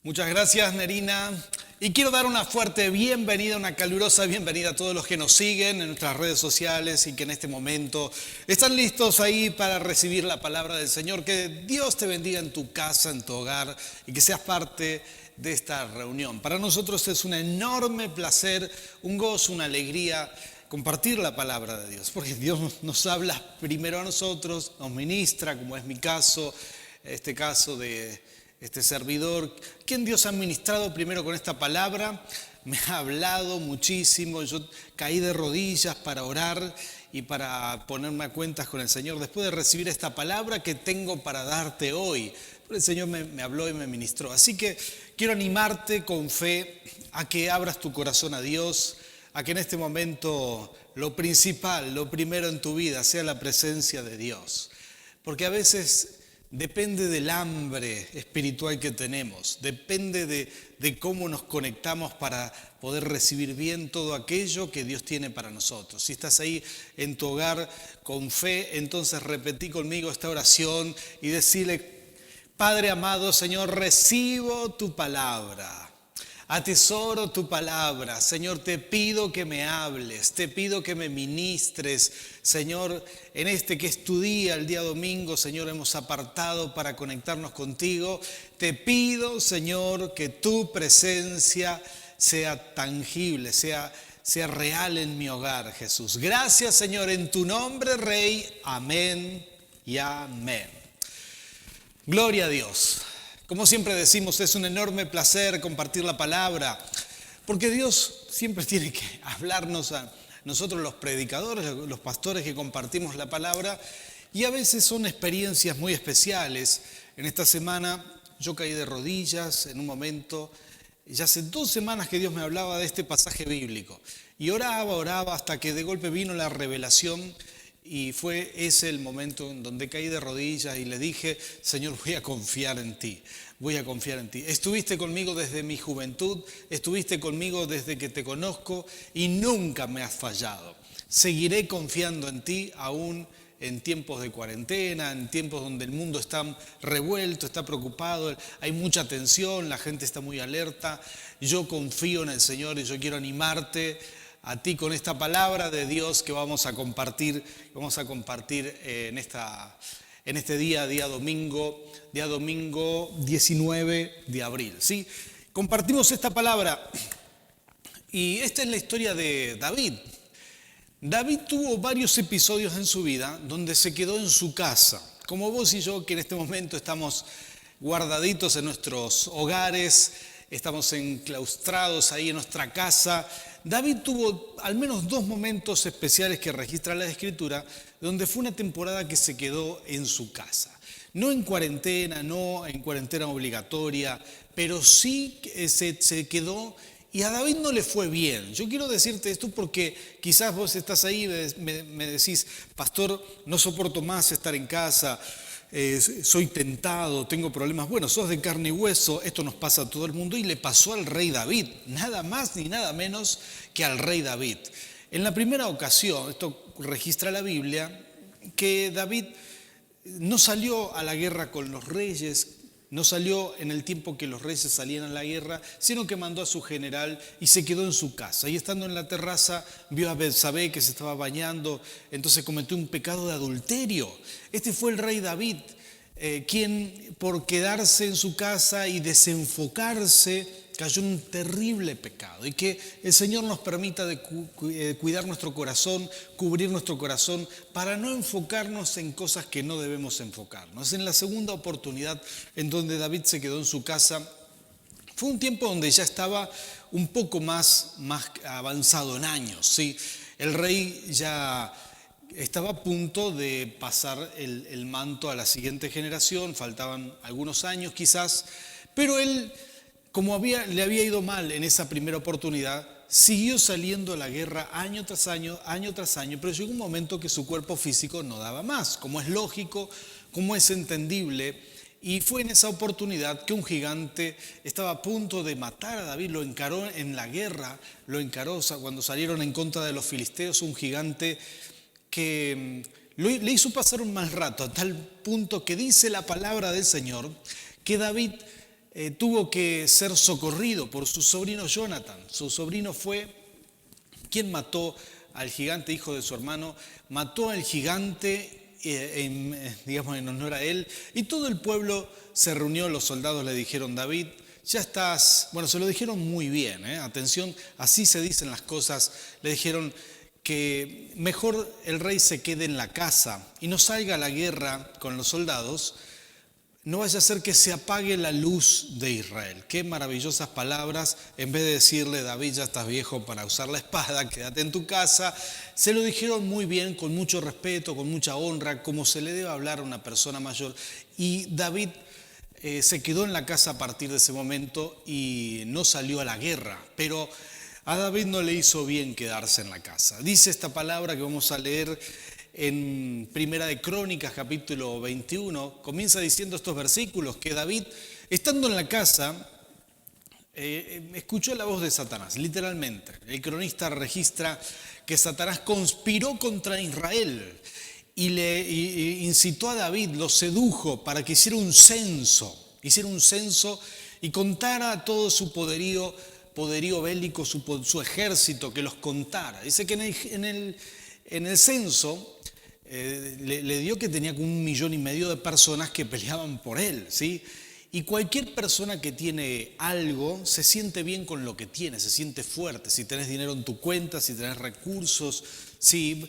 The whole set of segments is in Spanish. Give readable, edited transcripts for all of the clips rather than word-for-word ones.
Muchas gracias, Nerina. Y quiero dar una fuerte bienvenida, una calurosa bienvenida a todos los que nos siguen en nuestras redes sociales y que en este momento están listos ahí para recibir la palabra del Señor. Que Dios te bendiga en tu casa, en tu hogar y que seas parte de esta reunión. Para nosotros es un enorme placer, un gozo, una alegría compartir la palabra de Dios, porque Dios nos habla primero a nosotros, nos ministra, como es mi caso, este caso de este servidor, quien Dios ha ministrado primero con esta palabra, me ha hablado muchísimo, yo caí de rodillas para orar y para ponerme a cuentas con el Señor después de recibir esta palabra que tengo para darte hoy. Pero el Señor me habló y me ministró. Así que quiero animarte con fe a que abras tu corazón a Dios, a que en este momento lo principal, lo primero en tu vida sea la presencia de Dios. Porque a veces depende del hambre espiritual que tenemos, depende de cómo nos conectamos para poder recibir bien todo aquello que Dios tiene para nosotros. Si estás ahí en tu hogar con fe, entonces repetí conmigo esta oración y decirle: Padre amado, Señor, recibo tu palabra. Atesoro tu palabra, Señor, te pido que me hables, te pido que me ministres, Señor, en este que es tu día, el día domingo, Señor, hemos apartado para conectarnos contigo. Te pido, Señor, que tu presencia sea tangible, sea real en mi hogar, Jesús. Gracias, Señor, en tu nombre, Rey. Amén y amén. Gloria a Dios. Como siempre decimos, es un enorme placer compartir la palabra, porque Dios siempre tiene que hablarnos a nosotros los predicadores, los pastores que compartimos la palabra, y a veces son experiencias muy especiales. En esta semana yo caí de rodillas en un momento, ya hace 2 semanas que Dios me hablaba de este pasaje bíblico, y oraba hasta que de golpe vino la revelación. Y fue ese el momento en donde caí de rodillas y le dije: Señor, voy a confiar en ti, voy a confiar en ti. Estuviste conmigo desde mi juventud, estuviste conmigo desde que te conozco y nunca me has fallado. Seguiré confiando en ti aún en tiempos de cuarentena, en tiempos donde el mundo está revuelto, está preocupado, hay mucha tensión, la gente está muy alerta. Yo confío en el Señor y yo quiero animarte a ti con esta palabra de Dios que vamos a compartir en este día domingo 19 de abril. ¿Sí? Compartimos esta palabra y esta es la historia de David. David tuvo varios episodios en su vida donde se quedó en su casa, como vos y yo que en este momento estamos guardaditos en nuestros hogares, estamos enclaustrados ahí en nuestra casa. David tuvo al menos 2 momentos especiales que registra la Escritura, donde fue una temporada que se quedó en su casa. No en cuarentena obligatoria, pero sí se quedó y a David no le fue bien. Yo quiero decirte esto porque quizás vos estás ahí y me decís: pastor, no soporto más estar en casa. Soy tentado, tengo problemas. Bueno, sos de carne y hueso, esto nos pasa a todo el mundo y le pasó al rey David, nada más ni nada menos que al rey David. En la primera ocasión, esto registra la Biblia, que David no salió a la guerra con los reyes, no salió en el tiempo que los reyes salían a la guerra, sino que mandó a su general y se quedó en su casa. Y estando en la terraza vio a Betsabé que se estaba bañando, entonces cometió un pecado de adulterio. Este fue el rey David, quien por quedarse en su casa y desenfocarse cayó en un terrible pecado. Y que el Señor nos permita cuidar nuestro corazón, cubrir nuestro corazón, para no enfocarnos en cosas que no debemos enfocarnos. En la segunda oportunidad en donde David se quedó en su casa, fue un tiempo donde ya estaba un poco más avanzado en años, ¿sí? El rey ya estaba a punto de pasar el manto a la siguiente generación, faltaban algunos años quizás, pero él, como le había ido mal en esa primera oportunidad, siguió saliendo a la guerra año tras año, pero llegó un momento que su cuerpo físico no daba más, como es lógico, como es entendible. Y fue en esa oportunidad que un gigante estaba a punto de matar a David, lo encaró en la guerra, cuando salieron en contra de los filisteos, un gigante que le hizo pasar un mal rato, a tal punto que dice la palabra del Señor que David tuvo que ser socorrido por su sobrino Jonathan. Su sobrino fue quien mató al gigante, hijo de su hermano, mató al gigante digamos en honor a él, y todo el pueblo se reunió. Los soldados le dijeron: David, ya estás, bueno, se lo dijeron muy bien, atención, así se dicen las cosas. Le dijeron que mejor el rey se quede en la casa y no salga a la guerra con los soldados, no vaya a ser que se apague la luz de Israel. Qué maravillosas palabras. En vez de decirle: David, ya estás viejo para usar la espada, quédate en tu casa, se lo dijeron muy bien, con mucho respeto, con mucha honra, como se le debe hablar a una persona mayor. Y David se quedó en la casa a partir de ese momento y no salió a la guerra. Pero a David no le hizo bien quedarse en la casa. Dice esta palabra que vamos a leer en Primera de Crónicas, capítulo 21, comienza diciendo estos versículos, que David, estando en la casa, escuchó la voz de Satanás, literalmente. El cronista registra que Satanás conspiró contra Israel y le incitó a David, lo sedujo para que hiciera un censo y contara todo su poderío bélico, su ejército, que los contara. Dice que en el censo le dio que tenía como 1,5 millones de personas que peleaban por él, ¿sí? Y cualquier persona que tiene algo se siente bien con lo que tiene, se siente fuerte. Si tenés dinero en tu cuenta, si tenés recursos, si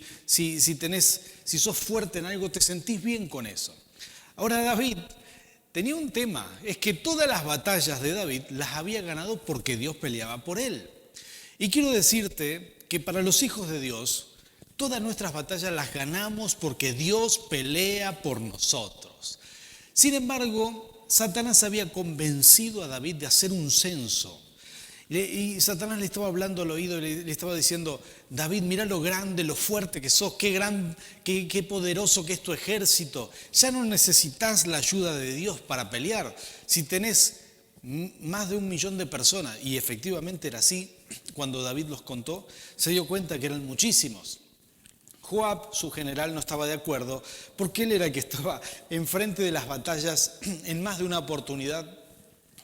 sos fuerte en algo, te sentís bien con eso. Ahora David tenía un tema, es que todas las batallas de David las había ganado porque Dios peleaba por él. Y quiero decirte que para los hijos de Dios, todas nuestras batallas las ganamos porque Dios pelea por nosotros. Sin embargo, Satanás había convencido a David de hacer un censo. Y Satanás le estaba hablando al oído y le estaba diciendo: David, mira lo grande, lo fuerte que sos, qué poderoso que es tu ejército. Ya no necesitas la ayuda de Dios para pelear. Si tenés más de 1 millón de personas, y efectivamente era así, cuando David los contó, se dio cuenta que eran muchísimos. Joab, su general, no estaba de acuerdo porque él era el que estaba enfrente de las batallas en más de una oportunidad.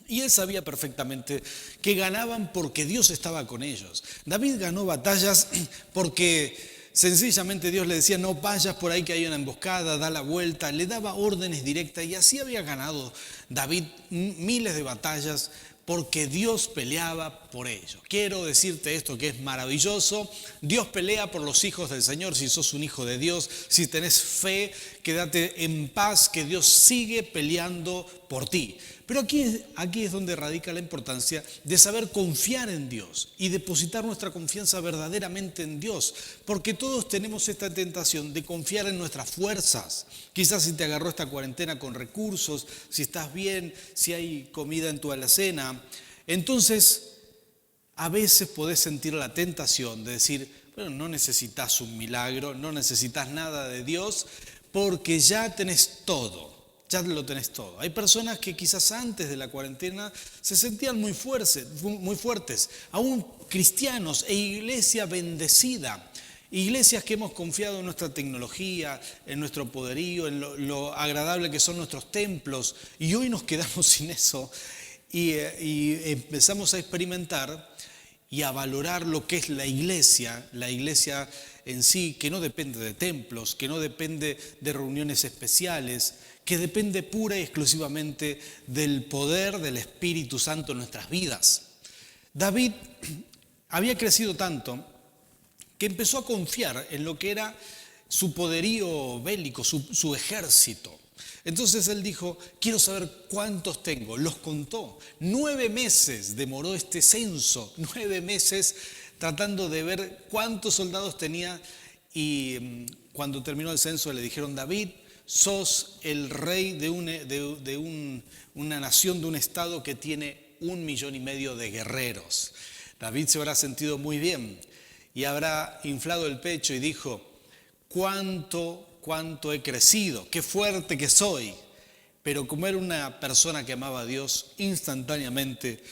Y él sabía perfectamente que ganaban porque Dios estaba con ellos. David ganó batallas porque sencillamente Dios le decía: no vayas por ahí que hay una emboscada, da la vuelta. Le daba órdenes directas y así había ganado David miles de batallas porque Dios peleaba por ellos. Quiero decirte esto que es maravilloso. Dios pelea por los hijos del Señor. Si sos un hijo de Dios, si tenés fe, quédate en paz, que Dios sigue peleando por ti. Pero aquí es donde radica la importancia de saber confiar en Dios y depositar nuestra confianza verdaderamente en Dios, porque todos tenemos esta tentación de confiar en nuestras fuerzas. Quizás si te agarró esta cuarentena con recursos, si estás bien, si hay comida en tu alacena, entonces a veces podés sentir la tentación de decir: bueno, no necesitas un milagro, no necesitas nada de Dios, porque ya tenés todo. Ya lo tenés todo. Hay personas que quizás antes de la cuarentena se sentían muy fuertes, aún cristianos e iglesia bendecida. Iglesias que hemos confiado en nuestra tecnología, en nuestro poderío, en lo agradable que son nuestros templos, y hoy nos quedamos sin eso y empezamos a experimentar y a valorar lo que es la iglesia en sí, que no depende de templos, que no depende de reuniones especiales, que depende pura y exclusivamente del poder del Espíritu Santo en nuestras vidas. David había crecido tanto que empezó a confiar en lo que era su poderío bélico, su ejército. Entonces él dijo: quiero saber cuántos tengo. Los contó. 9 meses demoró este censo, 9 meses tratando de ver cuántos soldados tenía, y cuando terminó el censo le dijeron: David, sos el rey de una nación, de un estado que tiene 1,5 millones de guerreros. David se habrá sentido muy bien y habrá inflado el pecho y dijo: cuánto he crecido, qué fuerte que soy. Pero como era una persona que amaba a Dios, instantáneamente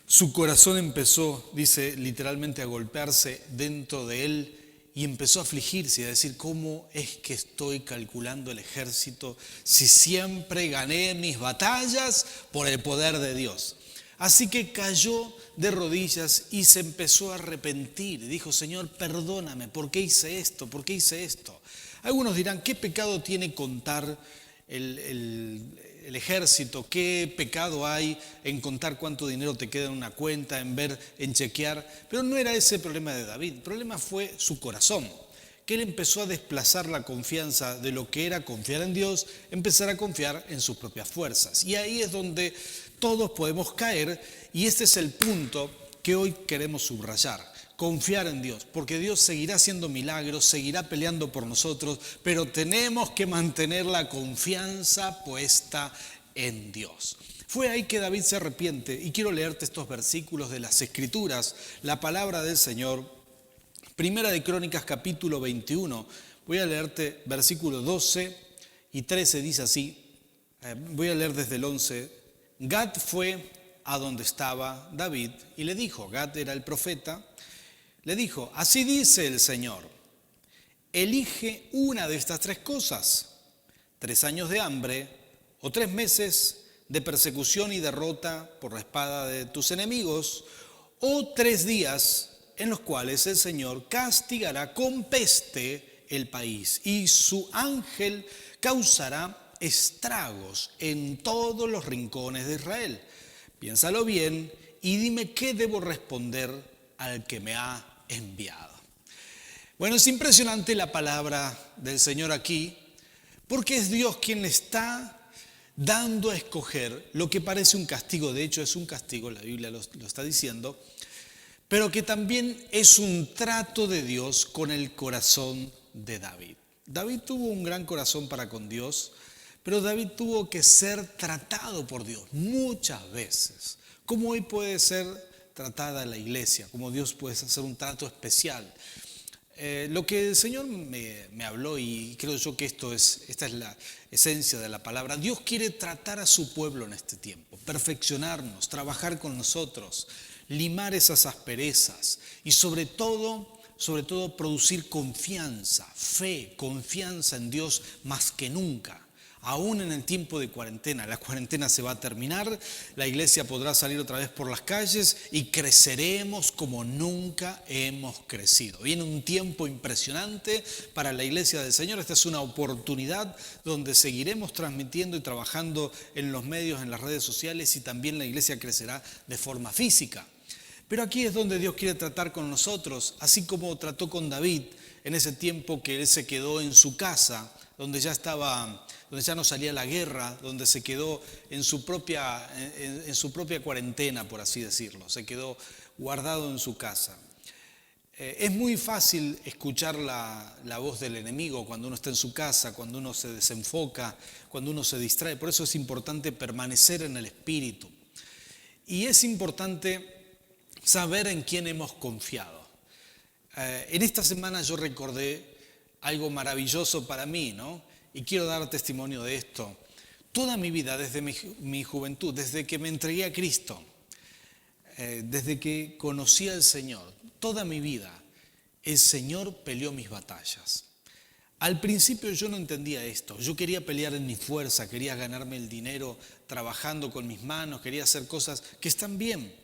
su corazón empezó, dice literalmente, a golpearse dentro de él, y empezó a afligirse y a decir, ¿cómo es que estoy calculando el ejército si siempre gané mis batallas por el poder de Dios? Así que cayó de rodillas y se empezó a arrepentir. Dijo, Señor, perdóname, ¿por qué hice esto? ¿Por qué hice esto? Algunos dirán, ¿qué pecado tiene contar el ejército? ¿Qué pecado hay en contar cuánto dinero te queda en una cuenta, en chequear? Pero no era ese el problema de David. El problema fue su corazón, que él empezó a desplazar la confianza de lo que era confiar en Dios, empezar a confiar en sus propias fuerzas. Y ahí es donde todos podemos caer, y este es el punto que hoy queremos subrayar. Confiar en Dios, porque Dios seguirá haciendo milagros, seguirá peleando por nosotros, pero tenemos que mantener la confianza puesta en Dios. Fue ahí que David se arrepiente, y quiero leerte estos versículos de las Escrituras, la palabra del Señor. Primera de Crónicas, capítulo 21, voy a leerte versículos 12 y 13, dice así, voy a leer desde el 11. Gad fue a donde estaba David y le dijo, Gad era el profeta, le dijo, así dice el Señor, elige una de estas tres cosas, 3 años de hambre o 3 meses de persecución y derrota por la espada de tus enemigos, o 3 días en los cuales el Señor castigará con peste el país y su ángel causará estragos en todos los rincones de Israel. Piénsalo bien y dime qué debo responder al que me ha enviado. Bueno, es impresionante la palabra del Señor aquí, porque es Dios quien le está dando a escoger lo que parece un castigo. De hecho, es un castigo, la Biblia lo está diciendo, pero que también es un trato de Dios con el corazón de David. David tuvo un gran corazón para con Dios, pero David tuvo que ser tratado por Dios muchas veces. Como hoy puede ser tratada la iglesia, como Dios puede hacer un trato especial. Lo que el Señor me habló, y creo yo que esta es la esencia de la palabra, Dios quiere tratar a su pueblo en este tiempo, perfeccionarnos, trabajar con nosotros, limar esas asperezas y sobre todo producir confianza, fe, confianza en Dios más que nunca. Aún en el tiempo de cuarentena, la cuarentena se va a terminar, la iglesia podrá salir otra vez por las calles y creceremos como nunca hemos crecido. Viene un tiempo impresionante para la iglesia del Señor. Esta es una oportunidad donde seguiremos transmitiendo y trabajando en los medios, en las redes sociales, y también la iglesia crecerá de forma física. Pero aquí es donde Dios quiere tratar con nosotros, así como trató con David en ese tiempo que él se quedó en su casa, donde ya no salía la guerra, donde se quedó en su propia cuarentena, por así decirlo, se quedó guardado en su casa. Es muy fácil escuchar la voz del enemigo cuando uno está en su casa, cuando uno se desenfoca, cuando uno se distrae. Por eso es importante permanecer en el Espíritu. Y es importante saber en quién hemos confiado. En esta semana yo recordé algo maravilloso para mí, ¿no? Y quiero dar testimonio de esto. Toda mi vida, desde mi juventud, desde que me entregué a Cristo, desde que conocí al Señor, toda mi vida, el Señor peleó mis batallas. Al principio yo no entendía esto. Yo quería pelear en mi fuerza, quería ganarme el dinero trabajando con mis manos, quería hacer cosas que están bien.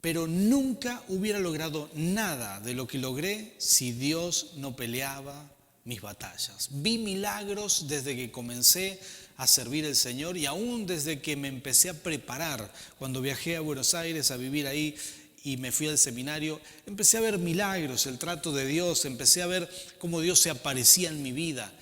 Pero nunca hubiera logrado nada de lo que logré si Dios no peleaba mis batallas. Vi milagros desde que comencé a servir al Señor y aún desde que me empecé a preparar. Cuando viajé a Buenos Aires a vivir ahí y me fui al seminario, empecé a ver milagros, el trato de Dios, empecé a ver cómo Dios se aparecía en mi vida.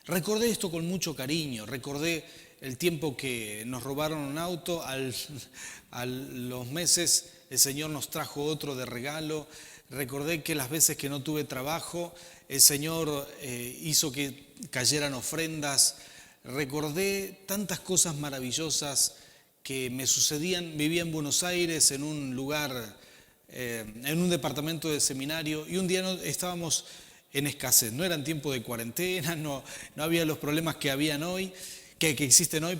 Recordé esto con mucho cariño, recordé el tiempo que nos robaron un auto, a los meses el Señor nos trajo otro de regalo. Recordé que las veces que no tuve trabajo, el Señor hizo que cayeran ofrendas. Recordé tantas cosas maravillosas que me sucedían. Vivía en Buenos Aires, en un lugar, en un departamento de seminario, y un día estábamos en escasez. No eran tiempo de cuarentena, no había los problemas que existen hoy,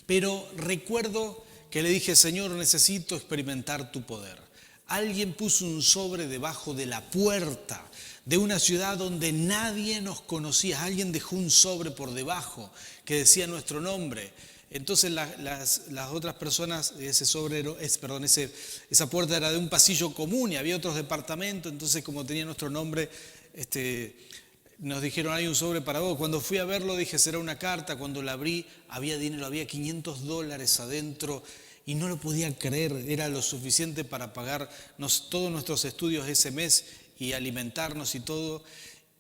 pero recuerdo que le dije, Señor, necesito experimentar tu poder. Alguien puso un sobre debajo de la puerta de una ciudad donde nadie nos conocía. Alguien dejó un sobre por debajo que decía nuestro nombre. Entonces las otras personas, esa puerta era de un pasillo común y había otros departamentos. Entonces, como tenía nuestro nombre, nos dijeron: hay un sobre para vos. Cuando fui a verlo dije: será una carta. Cuando la abrí había dinero, había $500 adentro y no lo podía creer. Era lo suficiente para pagarnos todos nuestros estudios ese mes y alimentarnos y todo.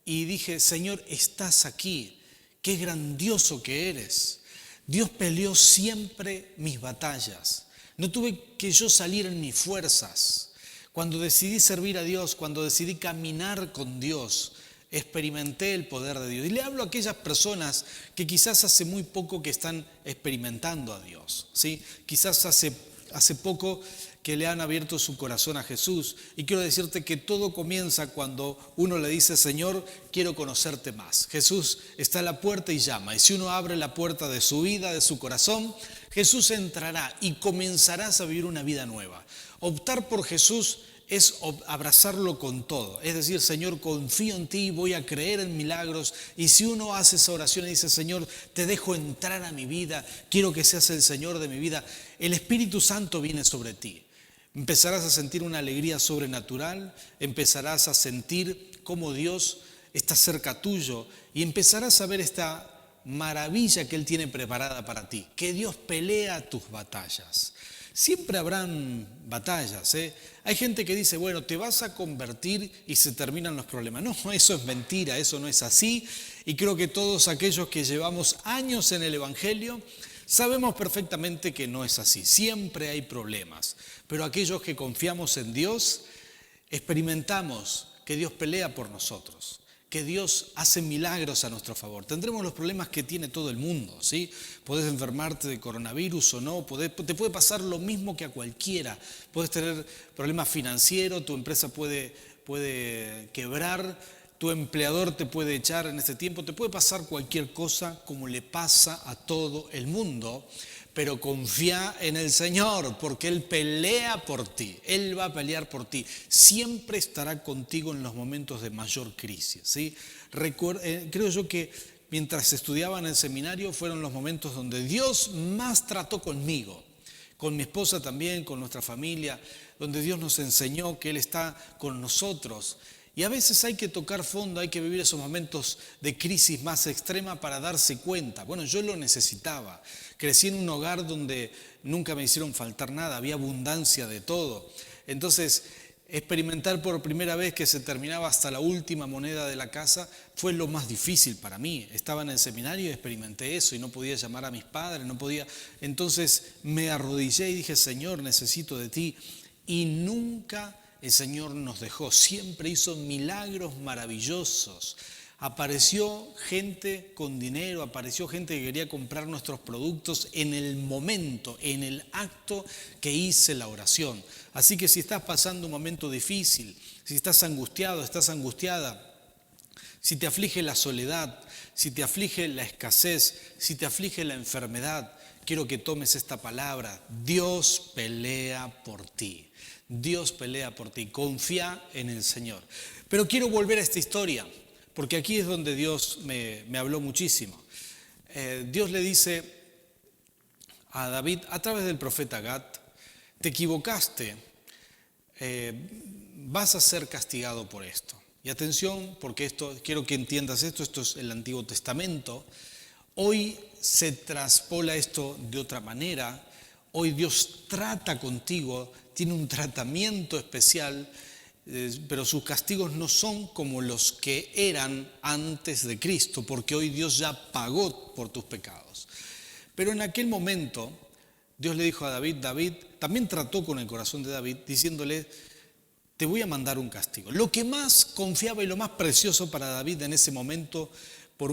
Y dije: Señor, estás aquí, qué grandioso que eres. Dios peleó siempre mis batallas. No tuve que yo salir en mis fuerzas. Cuando decidí servir a Dios, cuando decidí caminar con Dios, experimenté el poder de Dios. Y le hablo a aquellas personas que quizás hace muy poco que están experimentando a Dios, ¿sí? Quizás hace poco que le han abierto su corazón a Jesús. Y quiero decirte que todo comienza cuando uno le dice: Señor, quiero conocerte más. Jesús está a la puerta y llama. Y si uno abre la puerta de su vida, de su corazón, Jesús entrará y comenzarás a vivir una vida nueva. Optar por Jesús es abrazarlo con todo. Es decir: Señor, confío en ti, voy a creer en milagros. Y si uno hace esa oración y dice: Señor, te dejo entrar a mi vida, quiero que seas el Señor de mi vida, el Espíritu Santo viene sobre ti. Empezarás a sentir una alegría sobrenatural, empezarás a sentir cómo Dios está cerca tuyo y empezarás a ver esta maravilla que Él tiene preparada para ti, que Dios pelea tus batallas. Siempre habrán batallas, ¿eh? Hay gente que dice: bueno, te vas a convertir y se terminan los problemas. No, eso es mentira, eso no es así. Y creo que todos aquellos que llevamos años en el Evangelio sabemos perfectamente que no es así. Siempre hay problemas. Pero aquellos que confiamos en Dios, experimentamos que Dios pelea por nosotros, que Dios hace milagros a nuestro favor. Tendremos los problemas que tiene todo el mundo, ¿sí? Podés enfermarte de coronavirus o no, te puede pasar lo mismo que a cualquiera. Podés tener problemas financieros, tu empresa puede quebrar, tu empleador te puede echar en este tiempo, te puede pasar cualquier cosa como le pasa a todo el mundo. Pero confía en el Señor, porque Él pelea por ti, Él va a pelear por ti. Siempre estará contigo en los momentos de mayor crisis, ¿sí? Creo yo que mientras estudiaba en el seminario fueron los momentos donde Dios más trató conmigo, con mi esposa también, con nuestra familia, donde Dios nos enseñó que Él está con nosotros. Y a veces hay que tocar fondo, hay que vivir esos momentos de crisis más extrema para darse cuenta. Bueno, yo lo necesitaba. Crecí en un hogar donde nunca me hicieron faltar nada, había abundancia de todo. Entonces, experimentar por primera vez que se terminaba hasta la última moneda de la casa fue lo más difícil para mí. Estaba en el seminario y experimenté eso y no podía llamar a mis padres, no podía. Entonces me arrodillé y dije: Señor, necesito de ti. Y nunca el Señor nos dejó, siempre hizo milagros maravillosos. Apareció gente con dinero, apareció gente que quería comprar nuestros productos en el momento, en el acto que hice la oración. Así que si estás pasando un momento difícil, si estás angustiado, estás angustiada, si te aflige la soledad, si te aflige la escasez, si te aflige la enfermedad, quiero que tomes esta palabra: Dios pelea por ti. Dios pelea por ti, confía en el Señor. Pero quiero volver a esta historia, porque aquí es donde Dios me habló muchísimo. Dios le dice a David a través del profeta Gad: te equivocaste, vas a ser castigado por esto. Y atención, porque quiero que entiendas esto es el Antiguo Testamento. Hoy se traspola esto de otra manera. Hoy Dios trata contigo, tiene un tratamiento especial, pero sus castigos no son como los que eran antes de Cristo, porque hoy Dios ya pagó por tus pecados. Pero en aquel momento Dios le dijo a David, también trató con el corazón de David, diciéndole: te voy a mandar un castigo. Lo que más confiaba y lo más precioso para David en ese momento, por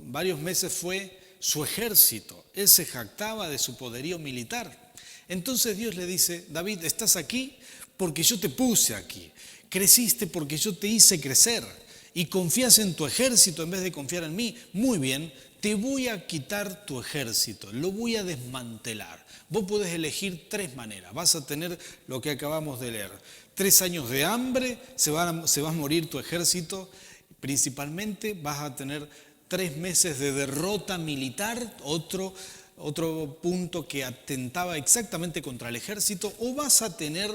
varios meses, fue su ejército. Él se jactaba de su poderío militar. Entonces Dios le dice: David, estás aquí porque yo te puse aquí. Creciste porque yo te hice crecer. y confías en tu ejército en vez de confiar en mí, muy bien, te voy a quitar tu ejército, lo voy a desmantelar. Vos podés elegir 3 maneras, vas a tener lo que acabamos de leer. 3 años de hambre, se va a morir tu ejército, principalmente vas a tener 3 meses de derrota militar, otro punto que atentaba exactamente contra el ejército, o vas a tener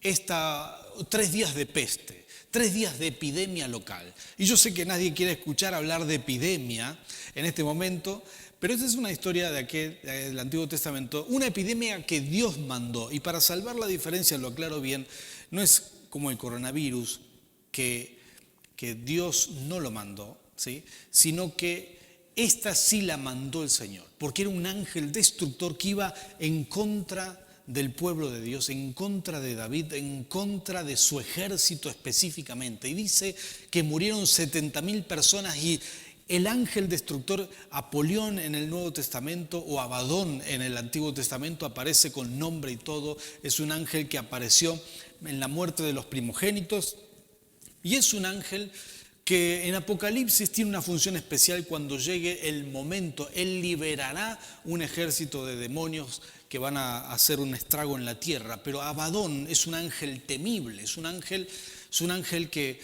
3 días de peste, 3 días de epidemia local. Y yo sé que nadie quiere escuchar hablar de epidemia en este momento, pero esta es una historia del Antiguo Testamento, una epidemia que Dios mandó. Y para salvar la diferencia, lo aclaro bien, no es como el coronavirus, que Dios no lo mandó, ¿sí? Sino que esta sí la mandó el Señor, porque era un ángel destructor que iba en contra del pueblo de Dios, en contra de David, en contra de su ejército específicamente. Y dice que murieron 70.000 personas y el ángel destructor Apolión en el Nuevo Testamento o Abadón en el Antiguo Testamento aparece con nombre y todo. Es un ángel que apareció en la muerte de los primogénitos y es un ángel que en Apocalipsis tiene una función especial cuando llegue el momento. Él liberará un ejército de demonios que van a hacer un estrago en la tierra. Pero Abadón es un ángel temible, es un ángel que,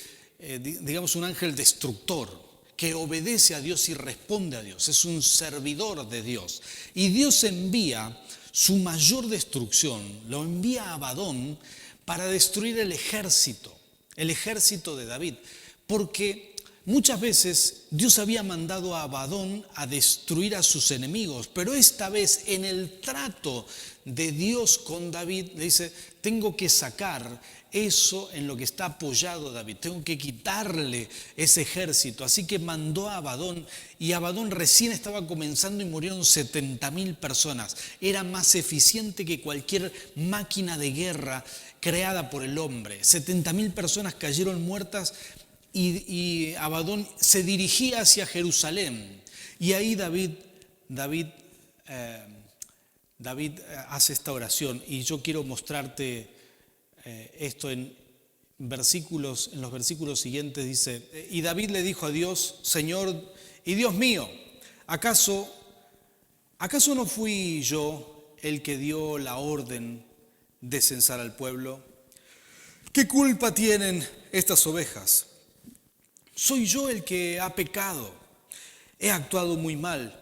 digamos, un ángel destructor, que obedece a Dios y responde a Dios. Es un servidor de Dios. Y Dios envía su mayor destrucción, lo envía a Abadón para destruir el ejército de David. Porque muchas veces Dios había mandado a Abadón a destruir a sus enemigos, pero esta vez en el trato de Dios con David le dice, tengo que sacar eso en lo que está apoyado David, tengo que quitarle ese ejército. Así que mandó a Abadón y Abadón recién estaba comenzando y murieron 70.000 personas. Era más eficiente que cualquier máquina de guerra creada por el hombre. 70.000 personas cayeron muertas. Y Abadón se dirigía hacia Jerusalén. Y ahí David hace esta oración. Y yo quiero mostrarte esto en los versículos siguientes. Dice, y David le dijo a Dios, Señor y Dios mío, ¿acaso no fui yo el que dio la orden de censar al pueblo? ¿Qué culpa tienen estas ovejas? Soy yo el que ha pecado, he actuado muy mal.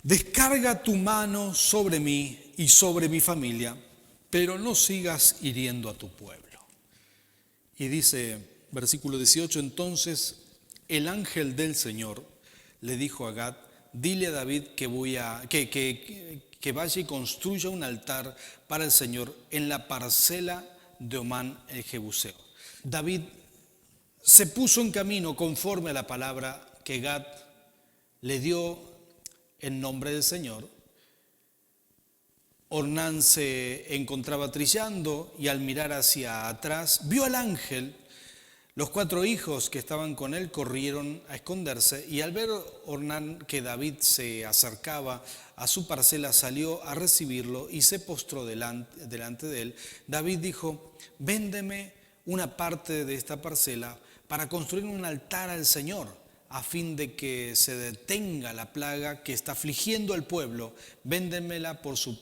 Descarga tu mano sobre mí y sobre mi familia, pero no sigas hiriendo a tu pueblo. Y dice, versículo 18, entonces el ángel del Señor le dijo a Gad, dile a David que vaya y construya un altar para el Señor en la parcela de Omán el Jebuseo. David se puso en camino conforme a la palabra que Gad le dio en nombre del Señor. Ornán se encontraba trillando y al mirar hacia atrás vio al ángel. Los 4 hijos que estaban con él corrieron a esconderse y al ver Ornán que David se acercaba a su parcela salió a recibirlo y se postró delante de él. David dijo, véndeme una parte de esta parcela para construir un altar al Señor, a fin de que se detenga la plaga que está afligiendo al pueblo, véndemela por su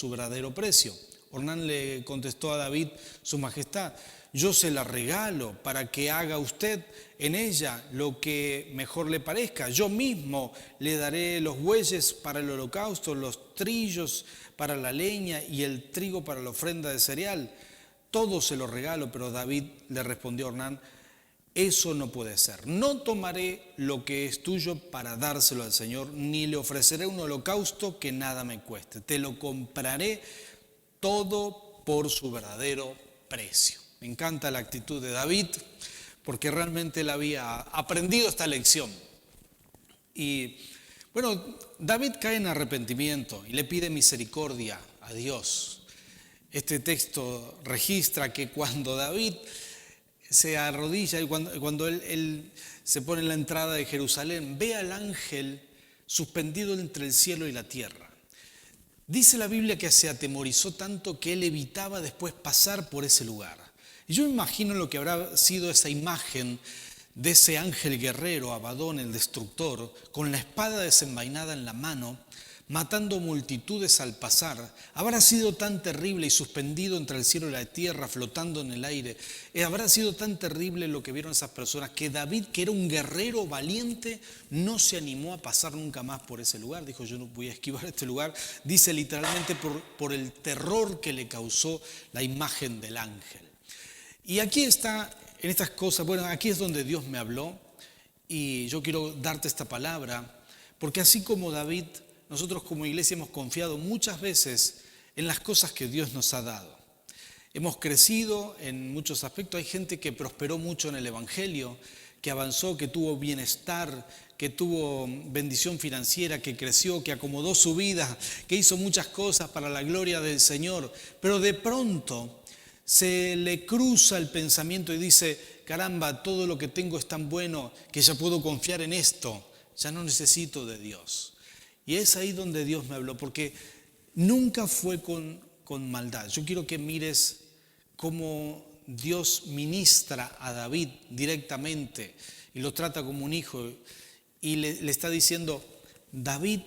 verdadero precio. Ornán le contestó a David, su majestad, yo se la regalo para que haga usted en ella lo que mejor le parezca. Yo mismo le daré los bueyes para el holocausto, los trillos para la leña y el trigo para la ofrenda de cereal. Todo se lo regalo, pero David le respondió a Ornán, eso no puede ser. No tomaré lo que es tuyo para dárselo al Señor, ni le ofreceré un holocausto que nada me cueste. Te lo compraré todo por su verdadero precio. Me encanta la actitud de David, porque realmente él había aprendido esta lección. Y bueno, David cae en arrepentimiento y le pide misericordia a Dios. Este texto registra que cuando David se arrodilla y cuando él se pone en la entrada de Jerusalén, ve al ángel suspendido entre el cielo y la tierra. Dice la Biblia que se atemorizó tanto que él evitaba después pasar por ese lugar. Y yo me imagino lo que habrá sido esa imagen de ese ángel guerrero, Abadón, el destructor, con la espada desenvainada en la mano, matando multitudes al pasar. Habrá sido tan terrible y suspendido entre el cielo y la tierra, flotando en el aire. Habrá sido tan terrible lo que vieron esas personas que David, que era un guerrero valiente, no se animó a pasar nunca más por ese lugar. Dijo, yo no voy a esquivar este lugar. Dice literalmente por el terror que le causó la imagen del ángel. Y aquí está, en estas cosas, bueno, aquí es donde Dios me habló y yo quiero darte esta palabra, porque así como David, nosotros como iglesia hemos confiado muchas veces en las cosas que Dios nos ha dado. Hemos crecido en muchos aspectos. Hay gente que prosperó mucho en el Evangelio, que avanzó, que tuvo bienestar, que tuvo bendición financiera, que creció, que acomodó su vida, que hizo muchas cosas para la gloria del Señor. Pero de pronto se le cruza el pensamiento y dice, caramba, todo lo que tengo es tan bueno que ya puedo confiar en esto, ya no necesito de Dios. Y es ahí donde Dios me habló, porque nunca fue con maldad. Yo quiero que mires cómo Dios ministra a David directamente y lo trata como un hijo. Y le está diciendo, David,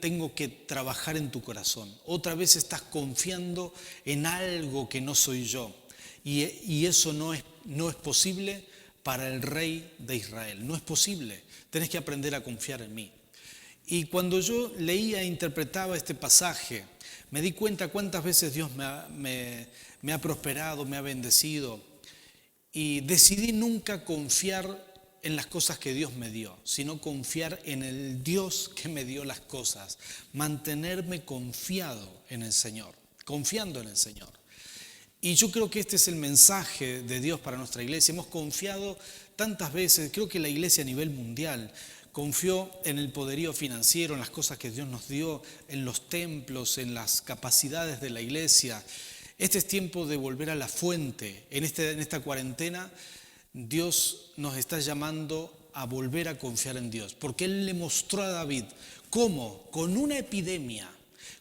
tengo que trabajar en tu corazón. Otra vez estás confiando en algo que no soy yo. Y eso no es posible para el rey de Israel. No es posible. Tenés que aprender a confiar en mí. Y cuando yo leía e interpretaba este pasaje, me di cuenta cuántas veces Dios me ha prosperado, me ha bendecido. Y decidí nunca confiar en las cosas que Dios me dio, sino confiar en el Dios que me dio las cosas. Mantenerme confiado en el Señor, confiando en el Señor. Y yo creo que este es el mensaje de Dios para nuestra iglesia. Hemos confiado tantas veces, creo que la iglesia a nivel mundial confió en el poderío financiero, en las cosas que Dios nos dio, en los templos, en las capacidades de la iglesia. Este es tiempo de volver a la fuente. En esta cuarentena, Dios nos está llamando a volver a confiar en Dios. Porque Él le mostró a David cómo, con una epidemia,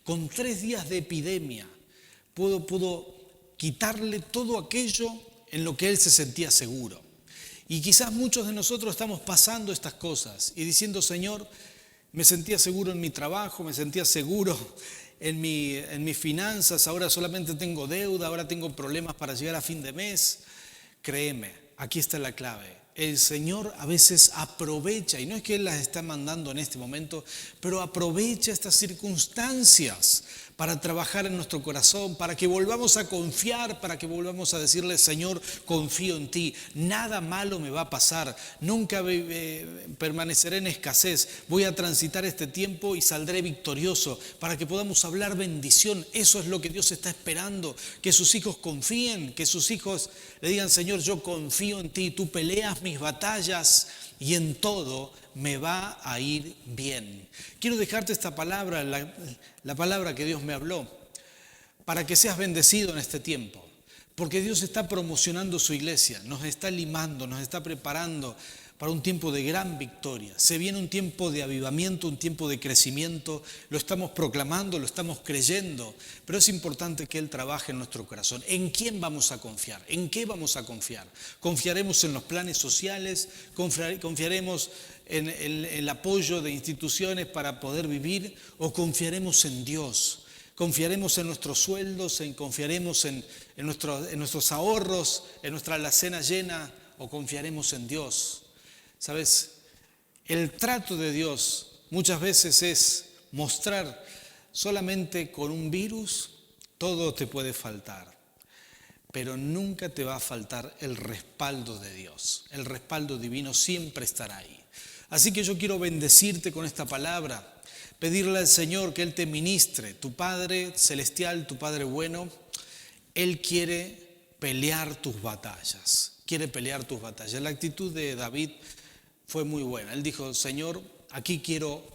con 3 días de epidemia, pudo quitarle todo aquello en lo que él se sentía seguro. Y quizás muchos de nosotros estamos pasando estas cosas y diciendo, Señor, me sentía seguro en mi trabajo, me sentía seguro en mis finanzas, ahora solamente tengo deuda, ahora tengo problemas para llegar a fin de mes. Créeme, aquí está la clave. El Señor a veces aprovecha, y no es que Él las está mandando en este momento, pero aprovecha estas circunstancias para trabajar en nuestro corazón, para que volvamos a confiar, para que volvamos a decirle, Señor, confío en ti, nada malo me va a pasar, nunca permaneceré en escasez, voy a transitar este tiempo y saldré victorioso, para que podamos hablar bendición. Eso es lo que Dios está esperando, que sus hijos confíen, que sus hijos le digan, Señor, yo confío en ti, tú peleas mis batallas y en todo me va a ir bien. Quiero dejarte esta palabra, la palabra que Dios me habló, para que seas bendecido en este tiempo. Porque Dios está promocionando su iglesia, nos está limando, nos está preparando para un tiempo de gran victoria. Se viene un tiempo de avivamiento, un tiempo de crecimiento, lo estamos proclamando, lo estamos creyendo, pero es importante que Él trabaje en nuestro corazón. ¿En quién vamos a confiar? ¿En qué vamos a confiar? ¿Confiaremos en los planes sociales? ¿Confiaremos en el apoyo de instituciones para poder vivir? ¿O confiaremos en Dios? ¿Confiaremos en nuestros sueldos? ¿Confiaremos en nuestros ahorros? ¿En nuestra alacena llena? ¿O confiaremos en Dios? ¿Sabes? El trato de Dios muchas veces es mostrar solamente con un virus, todo te puede faltar, pero nunca te va a faltar el respaldo de Dios. El respaldo divino siempre estará ahí. Así que yo quiero bendecirte con esta palabra, pedirle al Señor que Él te ministre. Tu Padre celestial, tu Padre bueno, Él quiere pelear tus batallas. Quiere pelear tus batallas. La actitud de David fue muy buena. Él dijo, Señor, aquí quiero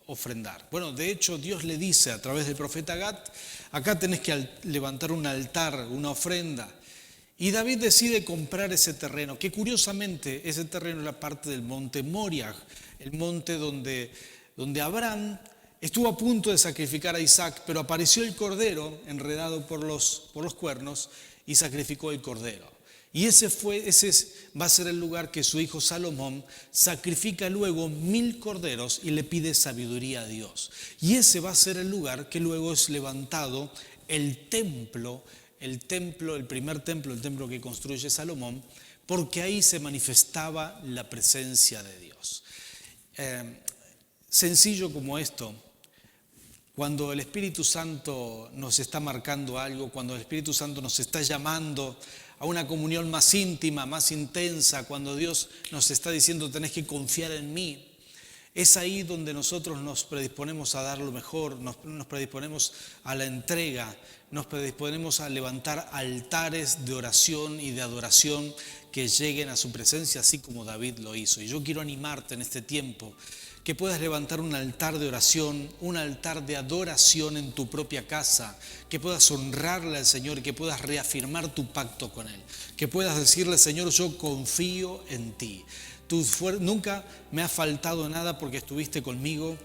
ofrendar. Bueno, de hecho, Dios le dice a través del profeta Gad, acá tenés que levantar un altar, una ofrenda. Y David decide comprar ese terreno, que curiosamente ese terreno era parte del monte Moriah, el monte donde Abraham estuvo a punto de sacrificar a Isaac, pero apareció el cordero enredado por los cuernos y sacrificó el cordero. Y va a ser el lugar que su hijo Salomón sacrifica luego 1000 corderos y le pide sabiduría a Dios. Y ese va a ser el lugar que luego es levantado el templo, el primer templo, el templo que construye Salomón, porque ahí se manifestaba la presencia de Dios. Sencillo como esto. Cuando el Espíritu Santo nos está marcando algo, cuando el Espíritu Santo nos está llamando a una comunión más íntima, más intensa, cuando Dios nos está diciendo tenés que confiar en mí, es ahí donde nosotros nos predisponemos a dar lo mejor, nos predisponemos a la entrega, nos predisponemos a levantar altares de oración y de adoración que lleguen a su presencia, así como David lo hizo. Y yo quiero animarte en este tiempo que puedas levantar un altar de oración, un altar de adoración en tu propia casa, que puedas honrarle al Señor, que puedas reafirmar tu pacto con Él, que puedas decirle, Señor, yo confío en ti. Nunca me ha faltado nada porque estuviste conmigo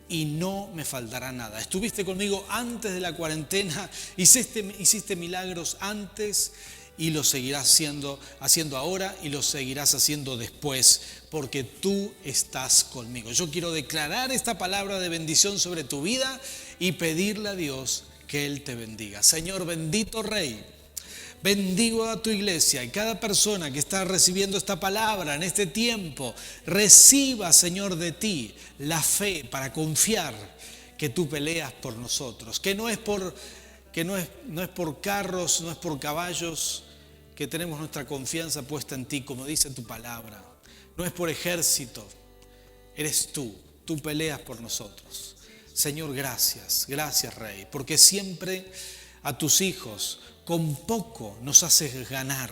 y no me faltará nada. Estuviste conmigo antes de la cuarentena, hiciste milagros antes y lo seguirás haciendo ahora y lo seguirás haciendo después, porque tú estás conmigo. Yo quiero declarar esta palabra de bendición sobre tu vida y pedirle a Dios que Él te bendiga. Señor, bendito Rey, bendigo a tu iglesia y cada persona que está recibiendo esta palabra en este tiempo, reciba, Señor, de ti la fe para confiar que tú peleas por nosotros, que no es por carros, no es por caballos, que tenemos nuestra confianza puesta en ti, como dice tu palabra. No es por ejército, eres tú peleas por nosotros. Señor, gracias Rey, porque siempre a tus hijos con poco nos haces ganar,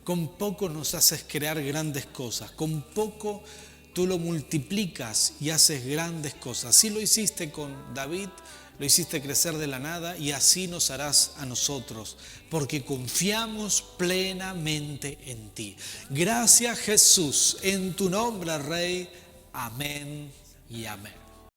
con poco nos haces crear grandes cosas, con poco tú lo multiplicas y haces grandes cosas. Así lo hiciste con David, lo hiciste crecer de la nada y así nos harás a nosotros, porque confiamos plenamente en ti. Gracias, Jesús, en tu nombre, Rey. Amén y amén.